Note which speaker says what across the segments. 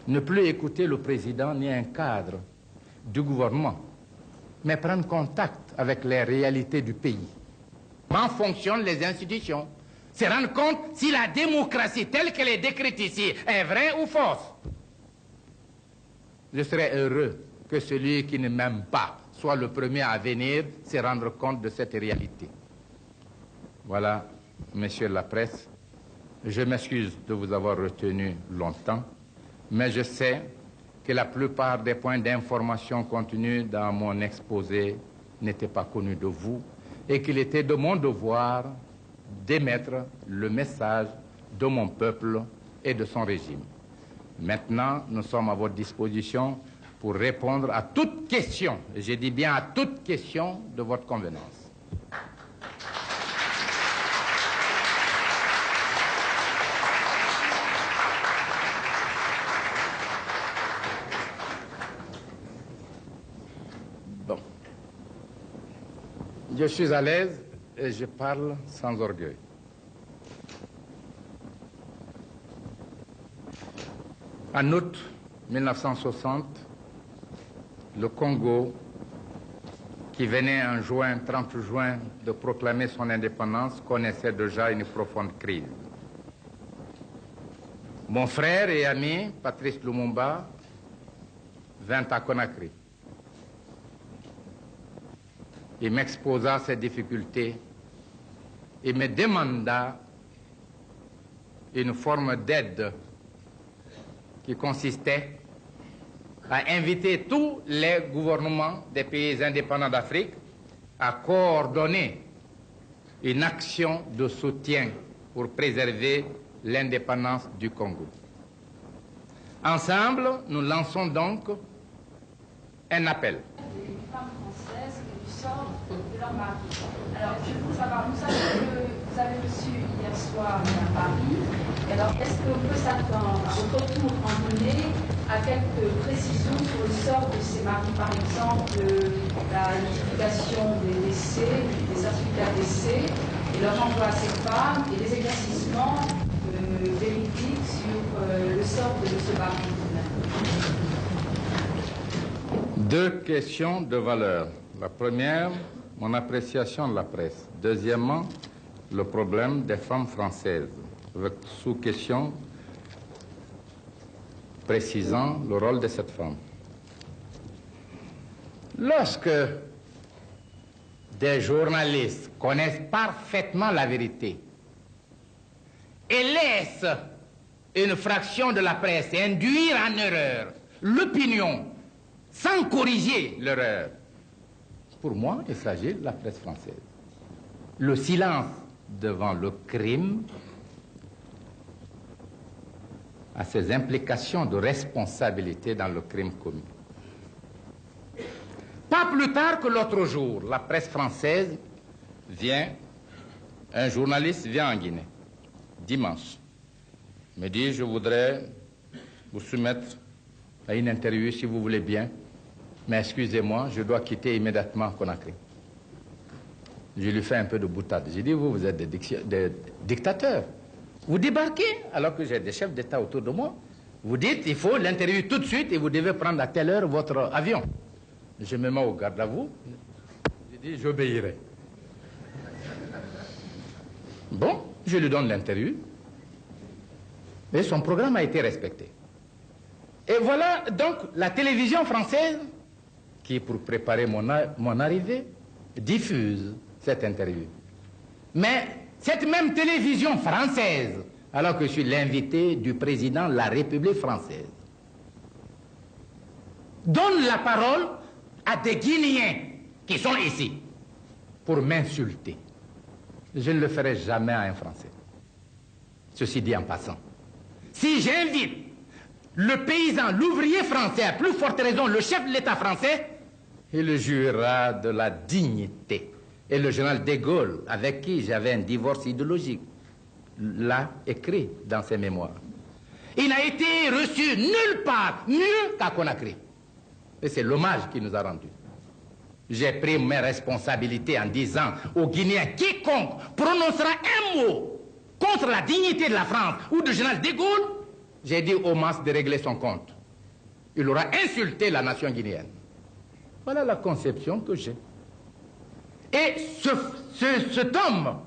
Speaker 1: Ne plus écouter le président ni un cadre du gouvernement, mais prendre contact avec les réalités du pays. Comment fonctionnent les institutions? Se rendre compte si la démocratie telle qu'elle est décrite ici est vraie ou fausse. Je serais heureux que celui qui ne m'aime pas soit le premier à venir se rendre compte de cette réalité. Voilà, messieurs la presse, je m'excuse de vous avoir retenu longtemps, mais je sais que la plupart des points d'information contenus dans mon exposé n'étaient pas connus de vous et qu'il était de mon devoir d'émettre le message de mon peuple et de son régime. Maintenant, nous sommes à votre disposition pour répondre à toute question, et je dis bien à toute question de votre convenance. Bon. Je suis à l'aise et je parle sans orgueil. En août 1960, le Congo, qui venait en juin, 30 juin, de proclamer son indépendance, connaissait déjà une profonde crise. Mon frère et ami, Patrice Lumumba, vint à Conakry. Il m'exposa ses difficultés et me demanda une forme d'aide qui consistait à inviter tous les gouvernements des pays indépendants d'Afrique à coordonner une action de soutien pour préserver l'indépendance du Congo. Ensemble, nous lançons donc un appel.
Speaker 2: Les femmes françaises et du sort de leur mari. Alors, je veux savoir, nous savons que vous avez reçu hier soir à Paris. Alors, est-ce qu'on peut s'attendre à votre retour en donner à quelques précisions sur le sort de ces maris, par exemple, la notification des décès, des certificats de décès, et leur envoi à ces femmes, et les éclaircissements véridiques sur le sort de ce mari?
Speaker 1: Deux questions de valeur. La première, mon appréciation de la presse. Deuxièmement, le problème des femmes françaises, avec sous-question précisant le rôle de cette femme. Lorsque des journalistes connaissent parfaitement la vérité et laissent une fraction de la presse induire en erreur l'opinion sans corriger l'erreur, pour moi, il s'agit de la presse française. Le silence devant le crime a ses implications de responsabilité dans le crime commis. Pas plus tard que l'autre jour, la presse française vient, un journaliste vient en Guinée, dimanche, me dit, je voudrais vous soumettre à une interview si vous voulez bien, mais excusez-moi, je dois quitter immédiatement Conakry. Je lui fais un peu de boutade. J'ai dit, vous êtes des dictateurs. Vous débarquez alors que j'ai des chefs d'État autour de moi. Vous dites, il faut l'interview tout de suite et vous devez prendre à telle heure votre avion. Je me mets au garde à vous. J'ai dit, j'obéirai. Bon, je lui donne l'interview. Et son programme a été respecté. Et voilà donc la télévision française qui, pour préparer mon arrivée, diffuse cette interview. Mais cette même télévision française, alors que je suis l'invité du président de la République française, donne la parole à des Guinéens qui sont ici pour m'insulter. Je ne le ferai jamais à un Français. Ceci dit en passant. Si j'invite le paysan, l'ouvrier français, à plus forte raison le chef de l'État français, il jurera de la dignité. Et le général de Gaulle, avec qui j'avais un divorce idéologique, l'a écrit dans ses mémoires. Il n'a été reçu nulle part, mieux qu'à Conakry. Et c'est l'hommage qu'il nous a rendu. J'ai pris mes responsabilités en disant aux Guinéens, quiconque prononcera un mot contre la dignité de la France ou du général de Gaulle, j'ai dit au mas de régler son compte. il aura insulté la nation guinéenne. Voilà la conception que j'ai. Et cet homme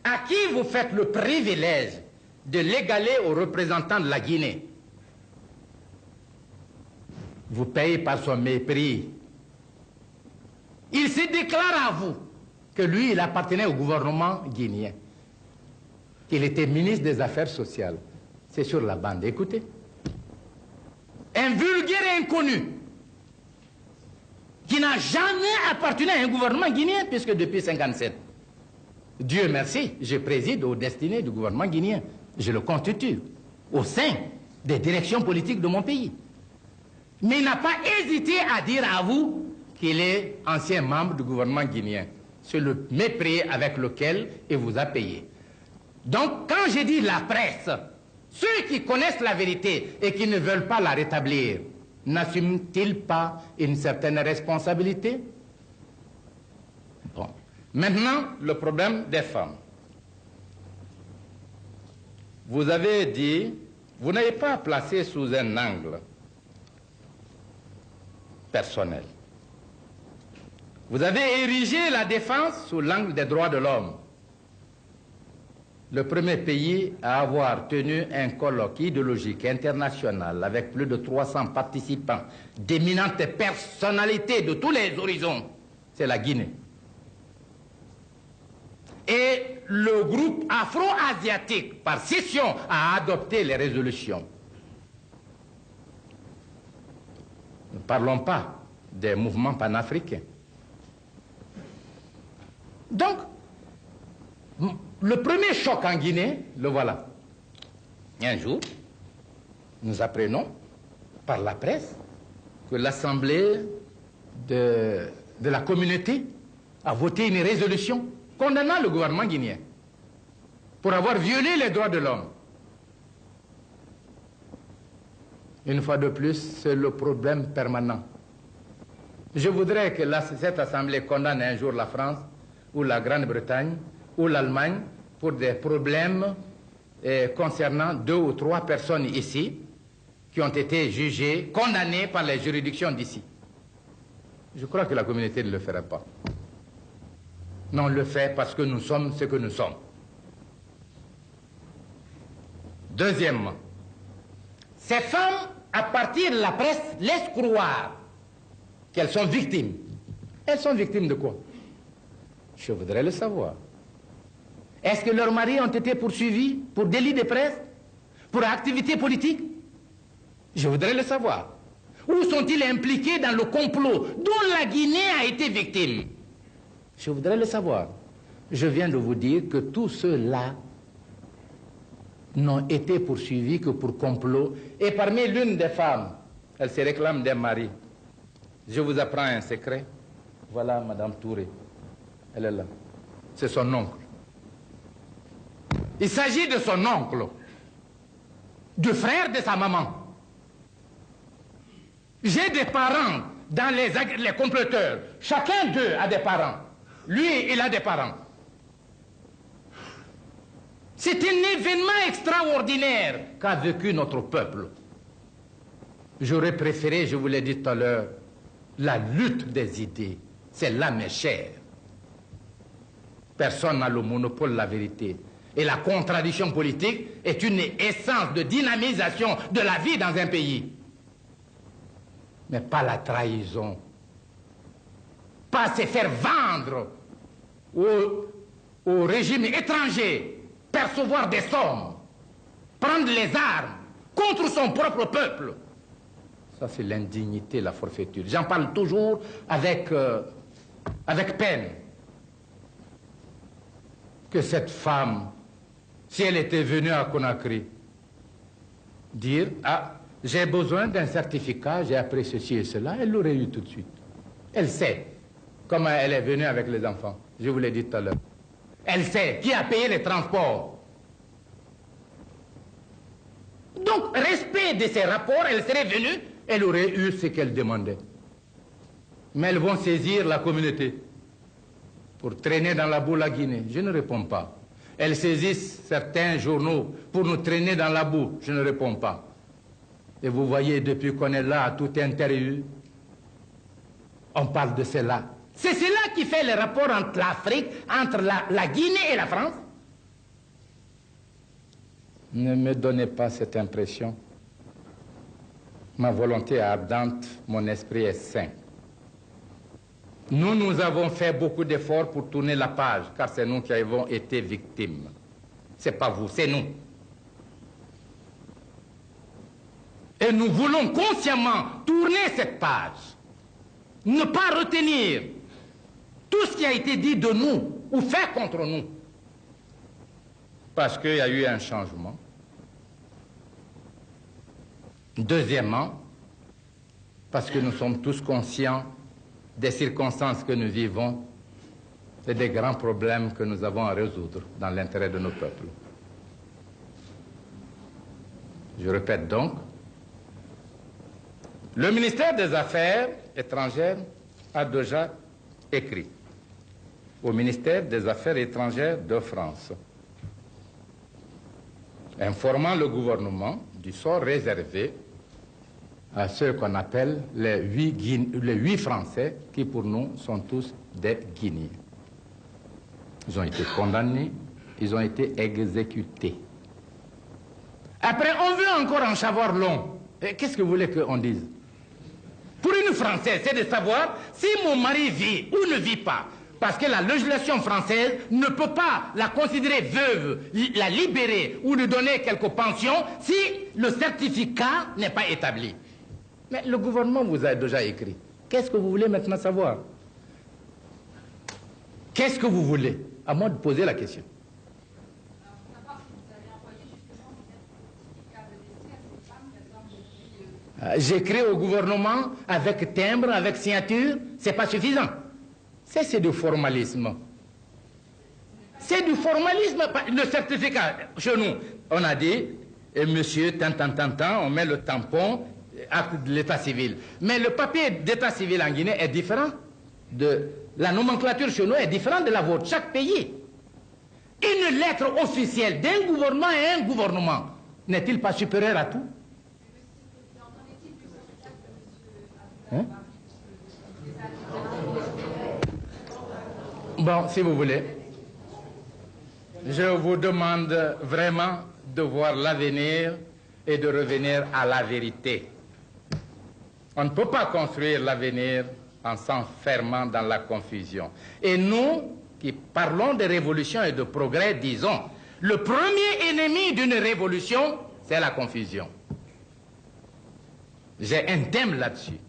Speaker 1: à qui vous faites le privilège de l'égaler aux représentants de la Guinée, vous payez par son mépris. Il se déclare à vous que lui, il appartenait au gouvernement guinéen, qu'il était ministre des Affaires sociales. C'est sur la bande, écoutez. Un vulgaire inconnu qui n'a jamais appartenu à un gouvernement guinéen, puisque depuis 1957, Dieu merci, je préside aux destinées du gouvernement guinéen. Je le constitue au sein des directions politiques de mon pays. Mais il n'a pas hésité à dire à vous qu'il est ancien membre du gouvernement guinéen. C'est le mépris avec lequel il vous a payé. Donc, quand j'ai dit la presse, ceux qui connaissent la vérité et qui ne veulent pas la rétablir, n'assument-ils pas une certaine responsabilité? Bon. Maintenant, le problème des femmes. Vous avez dit, vous n'avez pas placé sous un angle personnel. Vous avez érigé la défense sous l'angle des droits de l'homme. Le premier pays à avoir tenu un colloque idéologique international avec plus de 300 participants, d'éminentes personnalités de tous les horizons, c'est la Guinée. Et le groupe afro-asiatique, par scission, a adopté les résolutions. Ne parlons pas des mouvements panafricains. Donc, le premier choc en Guinée, le voilà. Un jour, nous apprenons par la presse que l'Assemblée de la communauté a voté une résolution condamnant le gouvernement guinéen pour avoir violé les droits de l'homme. Une fois de plus, c'est le problème permanent. Je voudrais que cette Assemblée condamne un jour la France ou la Grande-Bretagne ou l'Allemagne pour des problèmes concernant 2 ou 3 personnes ici qui ont été jugées, condamnées par les juridictions d'ici. Je crois que la communauté ne le fera pas. Non, on le fait parce que nous sommes ce que nous sommes. Deuxièmement, ces femmes, à partir de la presse, laissent croire qu'elles sont victimes. Elles sont victimes de quoi? Je voudrais le savoir. Est-ce que leurs maris ont été poursuivis pour délit de presse, pour activité politique? Je voudrais le savoir. Où sont-ils impliqués dans le complot dont la Guinée a été victime? Je voudrais le savoir. Je viens de vous dire que tous ceux-là n'ont été poursuivis que pour complot. Et parmi l'une des femmes, elle se réclame des maris. Je vous apprends un secret. Voilà Madame Touré. Elle est là. C'est son oncle. Il s'agit de son oncle, du frère de sa maman. J'ai des parents dans les comploteurs. Chacun d'eux a des parents. Lui, il a des parents. C'est un événement extraordinaire qu'a vécu notre peuple. J'aurais préféré, je vous l'ai dit tout à l'heure, la lutte des idées. C'est là mes chers. Personne n'a le monopole de la vérité. Et la contradiction politique est une essence de dynamisation de la vie dans un pays. Mais pas la trahison. Pas se faire vendre au régime étranger, percevoir des sommes, prendre les armes contre son propre peuple. Ça, c'est l'indignité, la forfaiture. J'en parle toujours avec peine. Que cette femme, si elle était venue à Conakry, dire « Ah, j'ai besoin d'un certificat, j'ai appris ceci et cela », elle l'aurait eu tout de suite. Elle sait comment elle est venue avec les enfants. Je vous l'ai dit tout à l'heure. Elle sait qui a payé les transports. Donc, respect de ces rapports, elle serait venue, elle aurait eu ce qu'elle demandait. Mais elles vont saisir la communauté pour traîner dans la boue la Guinée. Je ne réponds pas. Elles saisissent certains journaux pour nous traîner dans la boue. Je ne réponds pas. Et vous voyez, depuis qu'on est là, à toute interview, on parle de cela. C'est cela qui fait le rapport entre l'Afrique, entre la Guinée et la France. Ne me donnez pas cette impression. Ma volonté est ardente, mon esprit est sain. Nous avons fait beaucoup d'efforts pour tourner la page, car c'est nous qui avons été victimes. Ce n'est pas vous, c'est nous. Et nous voulons consciemment tourner cette page. Ne pas retenir tout ce qui a été dit de nous ou fait contre nous. Parce qu'il y a eu un changement. Deuxièmement, parce que nous sommes tous conscients des circonstances que nous vivons et des grands problèmes que nous avons à résoudre dans l'intérêt de nos peuples. Je répète donc, le ministère des Affaires étrangères a déjà écrit au ministère des Affaires étrangères de France, informant le gouvernement du sort réservé à ceux qu'on appelle les 8 Français, qui pour nous sont tous des Guinéens. Ils ont été condamnés, ils ont été exécutés. Après, on veut encore en savoir long. Qu'est-ce que vous voulez qu'on dise? Pour une Française, c'est de savoir si mon mari vit ou ne vit pas. Parce que la législation française ne peut pas la considérer veuve, la libérer ou lui donner quelques pensions si le certificat n'est pas établi. Mais le gouvernement vous a déjà écrit. Qu'est-ce que vous voulez maintenant savoir? Qu'est-ce que vous voulez? À moi de poser la question. J'écris au gouvernement avec timbre, avec signature, c'est pas suffisant. C'est du formalisme. C'est du formalisme. Le certificat, chez nous, on a dit, monsieur, on met le tampon, acte de l'état civil. Mais le papier d'état civil en Guinée est différent. La nomenclature chez nous est différente de la vôtre. Chaque pays. Une lettre officielle d'un gouvernement à un gouvernement n'est-il pas supérieur à tout? Hein? Bon, si vous voulez, je vous demande vraiment de voir l'avenir et de revenir à la vérité. On ne peut pas construire l'avenir en s'enfermant dans la confusion. Et nous, qui parlons de révolution et de progrès, disons, le premier ennemi d'une révolution, c'est la confusion. J'ai un thème là-dessus.